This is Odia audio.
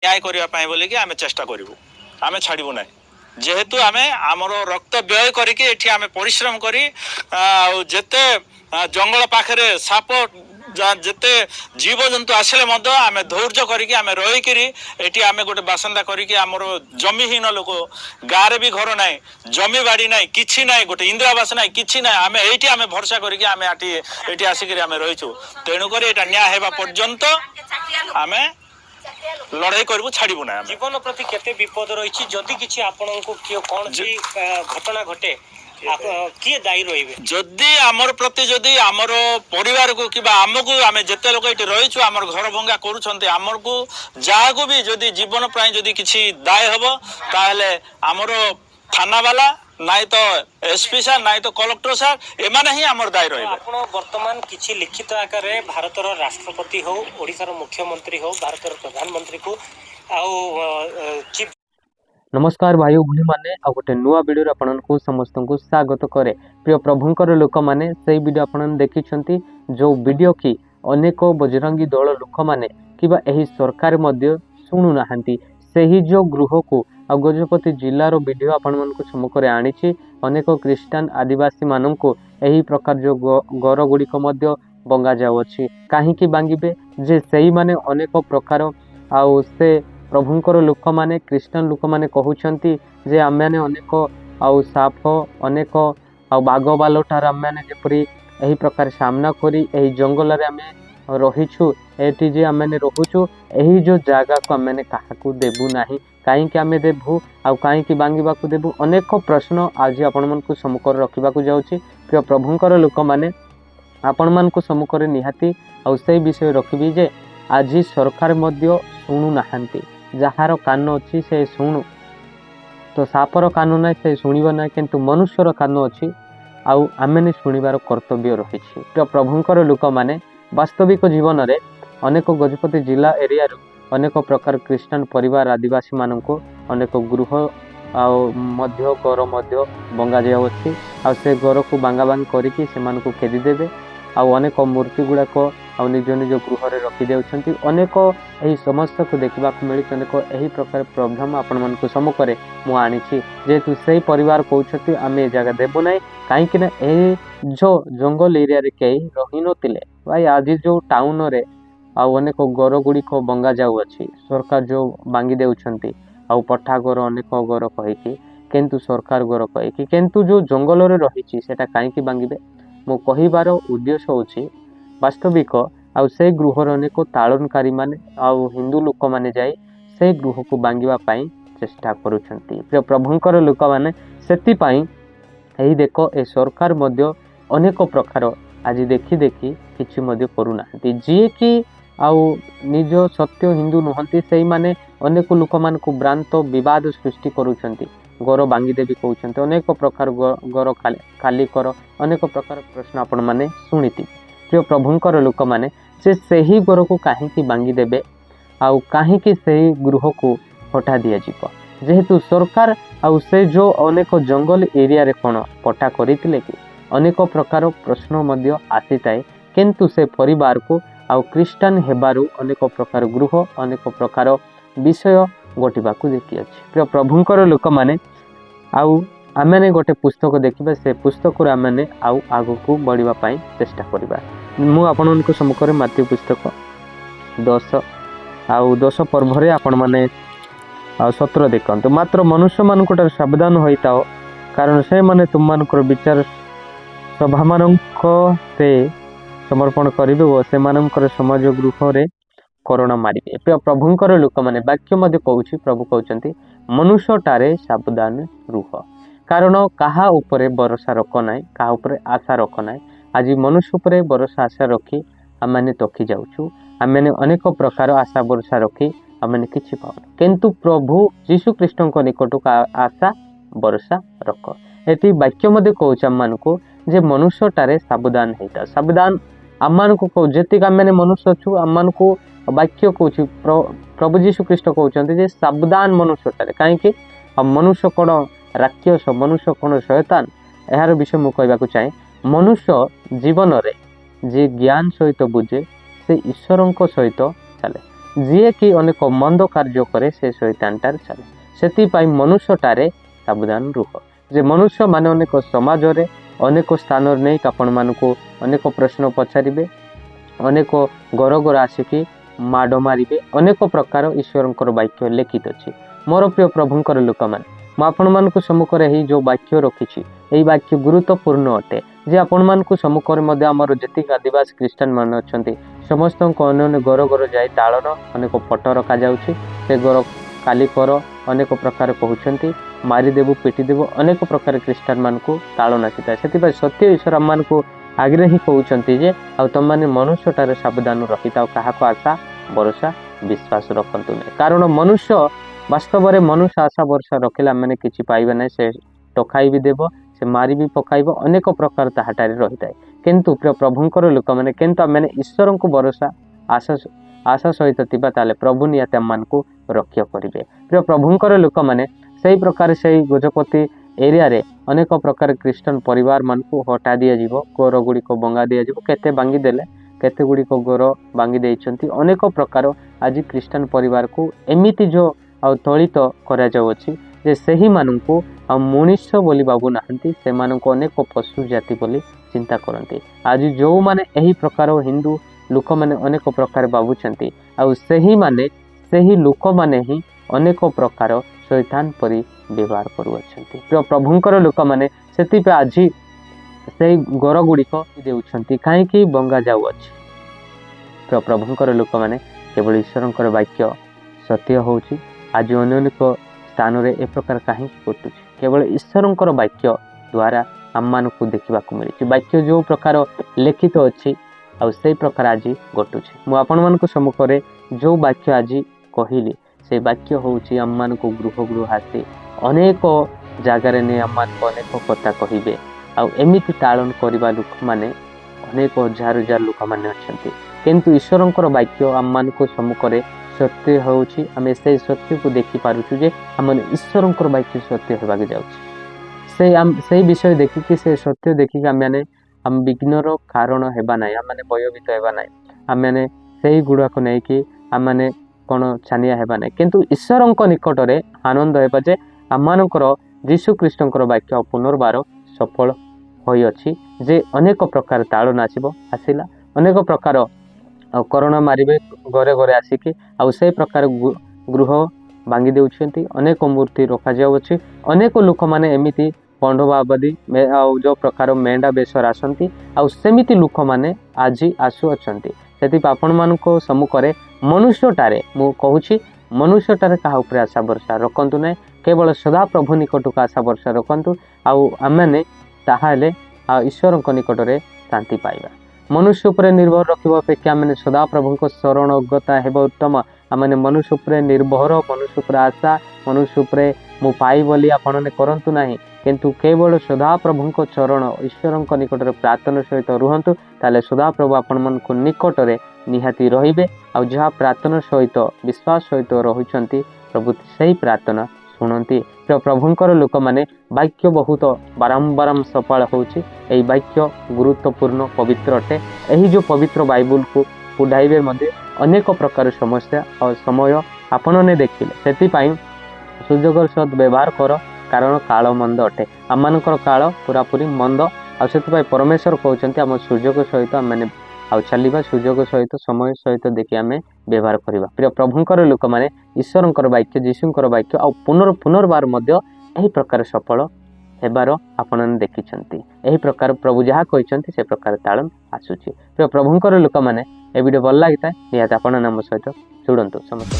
न्याय करने बोलिकी आम चेष्टा करूँ आम छाड़ू ना जेहेतु आम आमर रक्त व्यय करके आम परिश्रम करी जेते जंगल पाखे साप जेते जीवजंतु आसिले आम धैर्य करके आम रहीकि आम गोटे बासिंदा करके आमर जमीहीन लोक गाँव भी घर ना जमी बाड़ी ना कि ना गोटे इंदिरावास ना कि ना आम ये आम भरसा करके आम ये आसिक आम रहीचु तेणुक न्याय होगा पर्यंत आम लड़ाई करू छाड़ू ना जीवन प्रति केते विपद रही जदि किसी आपण को कौन घटना घटे किए दायी रही जदि आमर प्रति जदि आमर परिवार को कि आमको आम जिते लोक ये रहीचु आमर घर भंगा करमर को जहाँ को भी जदि जीवन प्राय जदि किसी दाय हम ताहले आमर थाना वाला नाई तो एसपी सार नाई तो कलेक्टर सार एमाने ही आमर दाय रहे आपण वर्तमान किछि लिखित आकार रे भारतर राष्ट्रपति हो ओडिसार मुख्यमंत्री हो भारतर प्रधानमंत्री को चीफ नमस्कार भाई भूणी मैंने आ गोटे नुआ वीडियो आपन को समस्त को स्वागत करे प्रिय प्रभुंकर लोक मैंने से वीडियो आपन देखिछंती जो वीडियो की अनेक बजरंगी दल लोक मैंने किबा एही सरकार मध्य सुनु नाहंती सेही जो गृह को आ गजपति जिलार वीडियो आपण मन को सम्मुख रे आनिछि अनेक क्रिश्चियन आदिवासी मानन को एही प्रकार जो घर गुड़िक मध्य बंगा जाउछि काहीकि बांगिबे जे सेही माने अनेक प्रकार आउ से प्रभुंकर लोक माने क्रिश्चियन लोक माने कहउछंती जे आम माने अनेक आउ साप अनेक आउ बाघ बालोटार आम माने जेपरि एही प्रकार सामना करी एही जंगल रे आमे रहिछु एटी जे आम माने रहुछु एही जो जागा को आम माने काहाकू देबु नाही कहीं आम देवु आउ कहीं बांगिबा को देवु अनेक प्रश्न आज आपण मन को सम्मुख रखा जाउछि प्रिय प्रभुंकर लोक माने आपण मन को सम्मुख निहाती आउ से विषय रखिबी जे आज सरकार मध्य शुणु नाहांती जहार कान अच्छी से शुणु तो सापर कान ना से शुणव ना किंतु मनुष्यर कान अच्छी आउ आमे शुणिबार कर्तव्य रही प्रिय प्रभुंकर लोक माने वास्तविक जीवन में अनेक गजपति जिला एरिया अनेक प्रकार क्रिश्चियन परिवार आदिवासी मानक अनेक गृह आध्य घर मध्य बंगा जाऊँगी आ से घर को बांगा बांग करके से खेदी देवे आउ अनेक मूर्ति गुड़ाक निज निज गृह रखी देउछंती अनेक यही समस्या को देखा मिली अनेक यही प्रकार प्रॉब्लम आपण मन को सम्मुखें मु आनीछि जेहेतु से परिवार कहते आम ये जगह देवु ना कहीं जो जंगल एरिया रे कई रही नथिले भाई आज जो टाउन रे आउ अनेक घर गुड़िक बंगा जाऊँगी सरकार जो बांगी देउछंती आउ पट्टा घर अनेक घर कहीकि किंतु सरकार घर कहीकि किंतु जो जंगल रे रही सेटा कहीं बांगिबे मो कहिबार उद्देश्य होछि वास्तविक आउ से गृहर अनेक ताड़नकारी माने आउ हिंदू लोक माने जाई से गृह को बांगिबा पाई चेष्टा करुछंती प्रिय प्रभुंकर लोक माने सेति पाई एही देखो ए सरकार मध्य अनेक प्रकार आज देखी देखी किछि मध्य करूनाहंती जे कि आउ निज सत्य हिंदू नुहंती से माने अनेक लोक मान को भ्रांत विवाद सृष्टि करुछंती घर बांगी देवी कहते अनेक प्रकार घर खाली कर अनेक प्रकार प्रश्न आपण माने शुणिति प्रिय प्रभुंकर लोक माने से ही घर को कहीं बांगी देवे आउ कहीं से गृह को हटा दिया जीव जेहेतु सरकार आउ से जो अनेक जंगल एरिया रे कोन पट्टा करथिले कि अनेक प्रकार प्रश्न मध्य आसी थाए किंतु से परिवार को आउ क्रिश्चियन हेबारु अनेक प्रकार गृह अनेक प्रकार विषय घटिबा को देखि अछि प्रिय प्रभुंकर लोक माने आउ आमे गोटे पुस्तक देखिबा से पुस्तक रे आमे आउ आगु को बढ़िबा पाई चेष्टा करिबा मु आपन को सम्मुख रे माथ्यू पुस्तक 10 आउ 10 पर्व रे आपण माने 17 देखंतु मात्र मनुष्य मानकर सावधान होइताओ कारण से माने तुम मानकर विचार सभा मानक से समर्पण करिवे ओ से मानकर समाज गृह रे करोना मारिबे प्रिय प्रभुंकर लोक माने वाक्य मध्य कहउछि प्रभु कहउचंती मनुष्यटारे सावधान रुह कारण कहा उपरे भरोसा रख नाई कहा उपरे आशा रख नाई आज मनुष्य उपरे भरोसा आशा रखी आम मैंने तकी जाऊँ आम मैंने अनेक प्रकार आशा भरोसा रखी आम मैंने किसी पाऊँ किंतु प्रभु जीशु कृष्ण निकट को आशा भरोसा रख ये वाक्य मध्य कहूँ आम मान को जे मनुष्यटारे सावधान होता सावधान आम मान को कह जी आम मैंने मनुष्य अच्छु आम मान को वाक्य कहूँ प्रभु जीशु कृष्ण कहते जे सावधान मनुष्यटारे कहीं मनुष्य कौन राक्षस मनुष्य कौन शैतान यार विषय मुझे कहवाक चाहे मनुष्य जीवन रे जे ज्ञान सहित बुझे से ईश्वर सहित चले ଯିଏ କି ଅନେକ ମନ୍ଦ କାର୍ଯ୍ୟ କରେ ସେ ଶୈତାନଟାରେ ଚାଲେ। ସେଥିପାଇଁ ମନୁଷ୍ୟଟାରେ ସାବଧାନ ରୁହ। ଯେ ମନୁଷ୍ୟମାନେ ଅନେକ ସମାଜରେ ଅନେକ ସ୍ଥାନରେ ନେଇ ଆପଣମାନଙ୍କୁ ଅନେକ ପ୍ରଶ୍ନ ପଚାରିବେ, ଅନେକ ଗର ଗର ଆସିକି ମାଡ଼ ମାରିବେ, ଅନେକ ପ୍ରକାର ଈଶ୍ୱରଙ୍କର ବାକ୍ୟ ଲିଖିତ ଅଛି। ମୋର ପ୍ରିୟ ପ୍ରଭୁଙ୍କର ଲୋକମାନେ, ମୁଁ ଆପଣମାନଙ୍କୁ ସମ୍ମୁଖରେ ଏହି ଯେଉଁ ବାକ୍ୟ ରଖିଛି ଏହି ବାକ୍ୟ ଗୁରୁତ୍ୱପୂର୍ଣ୍ଣ ଅଟେ। ଯେ ଆପଣମାନଙ୍କୁ ସମ୍ମୁଖରେ ମଧ୍ୟ ଆମର ଯେତିକି ଆଦିବାସୀ ଖ୍ରୀଷ୍ଟିଆନ ମାନେ ଅଛନ୍ତି ସମସ୍ତଙ୍କୁ ଅନ୍ୟ ଗର ଗର ଯାଇ ତାଳର ଅନେକ ଫଟୋ ରଖାଯାଉଛି। ସେ ଗର କାଲି କର ଅନେକ ପ୍ରକାର କହୁଛନ୍ତି, ମାରିଦେବୁ ପିଟିଦେବୁ, ଅନେକ ପ୍ରକାର ଖ୍ରୀଷ୍ଟିଆନ ମାନଙ୍କୁ ତାଳନ ଆସିଥାଏ। ସେଥିପାଇଁ ସତ୍ୟ ଈଶ୍ୱର ଆମମାନଙ୍କୁ ଆଗରେ ହିଁ କହୁଛନ୍ତି ଯେ ଆଉ ତମମାନେ ମନୁଷ୍ୟଟାରେ ସାବଧାନ ରଖିଥାଉ, କାହାକୁ ଆଶା ଭରସା ବିଶ୍ୱାସ ରଖନ୍ତୁ ନାହିଁ। କାରଣ ମନୁଷ୍ୟ ବାସ୍ତବରେ ମନୁଷ୍ୟ ଆଶା ଭରସା ରଖିଲେ ଆମେ କିଛି ପାଇବା ନାହିଁ। ସେ ଟକାଇ ବି ଦେବ, ସେ ମାରି ବି ପକାଇବ, ଅନେକ ପ୍ରକାର ତାହାଠାରେ ରହିଥାଏ। କିନ୍ତୁ ପ୍ରିୟ ପ୍ରଭୁଙ୍କର ଲୋକମାନେ, କିନ୍ତୁ ଆମେ ଈଶ୍ୱରଙ୍କୁ ଭରସା ଆଶା ସହିତ ଥିବା ତାହେଲେ ପ୍ରଭୁ ନିହାତି ଆମମାନଙ୍କୁ ରକ୍ଷା କରିବେ। ପ୍ରିୟ ପ୍ରଭୁଙ୍କର ଲୋକମାନେ, ସେଇ ପ୍ରକାର ସେଇ ଗଜପତି ଏରିଆରେ ଅନେକ ପ୍ରକାର ଖ୍ରୀଷ୍ଟିଆନ ପରିବାର ମାନଙ୍କୁ ହଟା ଦିଆଯିବ, ଗୋର ଗୁଡ଼ିକ ଭଙ୍ଗା ଦିଆଯିବ। କେତେ ଭାଙ୍ଗି ଦେଲେ, କେତେ ଗୁଡ଼ିକ ଗୋର ଭାଙ୍ଗି ଦେଇଛନ୍ତି। ଅନେକ ପ୍ରକାର ଆଜି ଖ୍ରୀଷ୍ଟିଆନ ପରିବାରକୁ ଏମିତି ଯେଉଁ ଆଉ ତଳିତ କରାଯାଉଅଛି ଯେ ସେହିମାନଙ୍କୁ ଆଉ ମଣିଷ ବୋଲି ଭାବୁନାହାନ୍ତି, ସେମାନଙ୍କୁ ଅନେକ ପଶୁ ଜାତି ବୋଲି ଚିନ୍ତା କରନ୍ତି। ଆଜି ଯେଉଁମାନେ ଏହି ପ୍ରକାର ହିନ୍ଦୁ ଲୋକମାନେ ଅନେକ ପ୍ରକାର ଭାବୁଛନ୍ତି, ଆଉ ସେହି ଲୋକମାନେ ହିଁ ଅନେକ ପ୍ରକାର ଶୈତାନ ପରି ବ୍ୟବହାର କରୁଅଛନ୍ତି। ପ୍ରିୟ ପ୍ରଭୁଙ୍କର ଲୋକମାନେ, ସେଥିପାଇଁ ଆଜି ସେଇ ଗୋର ଗୁଡ଼ିକ ଦେଉଛନ୍ତି, କାହିଁକି ଭଙ୍ଗା ଯାଉଅଛି। ପ୍ରିୟ ପ୍ରଭୁଙ୍କର ଲୋକମାନେ, କେବଳ ଈଶ୍ୱରଙ୍କର ବାକ୍ୟ ସତ୍ୟ ହେଉଛି। ଆଜି ଅନେକ ସ୍ଥାନରେ ଏ ପ୍ରକାର କାହିଁକି ଘଟୁଛି? କେବଳ ଈଶ୍ୱରଙ୍କର ବାକ୍ୟ ଦ୍ୱାରା ଆମମାନଙ୍କୁ ଦେଖିବାକୁ ମିଳିଛି। ବାକ୍ୟ ଯେଉଁ ପ୍ରକାର ଲିଖିତ ଅଛି ଆଉ ସେଇ ପ୍ରକାର ଆଜି ଘଟୁଛି। ମୁଁ ଆପଣମାନଙ୍କ ସମ୍ମୁଖରେ ଯେଉଁ ବାକ୍ୟ ଆଜି କହିଲି ସେଇ ବାକ୍ୟ ହେଉଛି ଆମମାନଙ୍କୁ ଗୃହ ଆସି ଅନେକ ଜାଗାରେ ନେଇ ଆମମାନଙ୍କୁ ଅନେକ କଥା କହିବେ। ଆଉ ଏମିତି ତାଳନ କରିବା ଲୋକମାନେ ଅନେକ ହଜାର ହଜାର ଲୋକମାନେ ଅଛନ୍ତି। କିନ୍ତୁ ଈଶ୍ୱରଙ୍କର ବାକ୍ୟ ଆମମାନଙ୍କ ସମ୍ମୁଖରେ ସତ୍ୟ ହେଉଛି। ଆମେ ସେଇ ସତ୍ୟକୁ ଦେଖିପାରୁଛୁ ଯେ ଆମେ ଈଶ୍ୱରଙ୍କର ବାକ୍ୟ ସତ୍ୟ ହେବାକୁ ଯାଉଛି। ସେଇ ବିଷୟ ଦେଖିକି, ସେ ସତ୍ୟ ଦେଖିକି ଆମେ ବିଘ୍ନର କାରଣ ହେବା ନାହିଁ, ଆମେ ଭୟଭୀତ ହେବା ନାହିଁ, ଆମେ ସେଇ ଗୁଡ଼ାକ ନେଇକି ଆମେ କ'ଣ ଛାନିଆ ହେବା ନାହିଁ। କିନ୍ତୁ ଈଶ୍ୱରଙ୍କ ନିକଟରେ ଆନନ୍ଦ ହେବା ଯେ ଆମମାନଙ୍କର ଯୀଶୁ ଖ୍ରୀଷ୍ଟଙ୍କର ବାକ୍ୟ ପୁନର୍ବାର ସଫଳ ହୋଇଅଛି। ଯେ ଅନେକ ପ୍ରକାର ତାଳନ ଆସିଲା, ଅନେକ ପ୍ରକାର ଆଉ କରୋନା ମାରିବେ ଘରେ ଘରେ ଆସିକି, ଆଉ ସେଇ ପ୍ରକାର ଗୃହ ଭାଙ୍ଗି ଦେଉଛନ୍ତି, ଅନେକ ମୂର୍ତ୍ତି ରଖାଯାଉଅଛି। ଅନେକ ଲୋକମାନେ ଏମିତି ପଣ୍ଡବାବାଦୀ ଆଉ ଯେଉଁ ପ୍ରକାର ମେଣ୍ଢା ବେଶରେ ଆସନ୍ତି, ଆଉ ସେମିତି ଲୋକମାନେ ଆଜି ଆସୁଅଛନ୍ତି। ସେଥିପାଇଁ ଆପଣମାନଙ୍କ ସମ୍ମୁଖରେ ମନୁଷ୍ୟଟାରେ ମୁଁ କହୁଛି, ମନୁଷ୍ୟଟାରେ କାହା ଉପରେ ଆଶା ଭରସା ରଖନ୍ତୁ ନାହିଁ, କେବଳ ସଦାପ୍ରଭୁ ନିକଟକୁ ଆଶା ଭରସା ରଖନ୍ତୁ। ଆଉ ଆମେ ତାହେଲେ ଆଉ ଈଶ୍ୱରଙ୍କ ନିକଟରେ ଶାନ୍ତି ପାଇବା। ମନୁଷ୍ୟ ଉପରେ ନିର୍ଭର ରଖିବା ଅପେକ୍ଷା ଆମେ ସଦାପ୍ରଭୁଙ୍କ ଶରଣ ଅଗତା ହେବା ଉତ୍ତମ। ଆମେ ମନୁଷ୍ୟ ଉପରେ ନିର୍ଭର, ମନୁଷ୍ୟ ଉପରେ ଆଶା, ମନୁଷ୍ୟ ଉପରେ ମୁଁ ପାଇ ବୋଲି ଆପଣ କରନ୍ତୁ ନାହିଁ, କିନ୍ତୁ କେବଳ ସଦାପ୍ରଭୁଙ୍କ ଚରଣ ଈଶ୍ୱରଙ୍କ ନିକଟରେ ପ୍ରାର୍ଥନା ସହିତ ରୁହନ୍ତୁ। ତାହେଲେ ସଦାପ୍ରଭୁ ଆପଣମାନଙ୍କ ନିକଟରେ ନିହାତି ରହିବେ। ଆଉ ଯାହା ପ୍ରାର୍ଥନା ସହିତ ବିଶ୍ୱାସ ସହିତ ରହୁଛନ୍ତି, ପ୍ରଭୁ ସେହି ପ୍ରାର୍ଥନା ଶୁଣନ୍ତି। ପ୍ରଭୁଙ୍କର ଲୋକମାନେ, ବାକ୍ୟ ବହୁତ ବାରମ୍ବାର ସଫଳ ହେଉଛି। ଏହି ବାକ୍ୟ ଗୁରୁତ୍ୱପୂର୍ଣ୍ଣ ପବିତ୍ର ଅଟେ। ଏହି ଯେଉଁ ପବିତ୍ର ବାଇବଲକୁ ପଢ଼ାଇବେ ମଧ୍ୟ ଅନେକ ପ୍ରକାର ସମସ୍ୟା ଆଉ ସମୟ ଆପଣମାନେ ଦେଖିଲେ। ସେଥିପାଇଁ ସୁଯୋଗର ସଦ୍ ବ୍ୟବହାର କର, କାରଣ କାଳ ମନ୍ଦ ଅଟେ। ଆମମାନଙ୍କର କାଳ ପୁରାପୁରି ମନ୍ଦ। ଆଉ ସେଥିପାଇଁ ପରମେଶ୍ୱର କହୁଛନ୍ତି ଆମ ସୁଯୋଗ ସହିତ ଆମେ ଆଉ ଚାଲିବା, ସୁଯୋଗ ସହିତ ସମୟ ସହିତ ଦେଖି ଆମେ ବ୍ୟବହାର କରିବା। ପ୍ରିୟ ପ୍ରଭୁଙ୍କର ଲୋକମାନେ, ଈଶ୍ୱରଙ୍କର ବାକ୍ୟ, ଯୀଶୁଙ୍କର ବାକ୍ୟ ଆଉ ପୁନର୍ବାର ମଧ୍ୟ ଏହି ପ୍ରକାର ସଫଳ ହେବାର ଆପଣମାନେ ଦେଖିଛନ୍ତି। ଏହି ପ୍ରକାର ପ୍ରଭୁ ଯାହା କହିଛନ୍ତି ସେ ପ୍ରକାର ତାଳନ ଆସୁଛି। ପ୍ରିୟ ପ୍ରଭୁଙ୍କର ଲୋକମାନେ, ଏ ଭିଡ଼ିଓ ଭଲ ଲାଗିଥାଏ ନିହାତି ଆପଣ ଆମ ସହିତ ଯୋଡ଼ନ୍ତୁ ସମସ୍ତେ।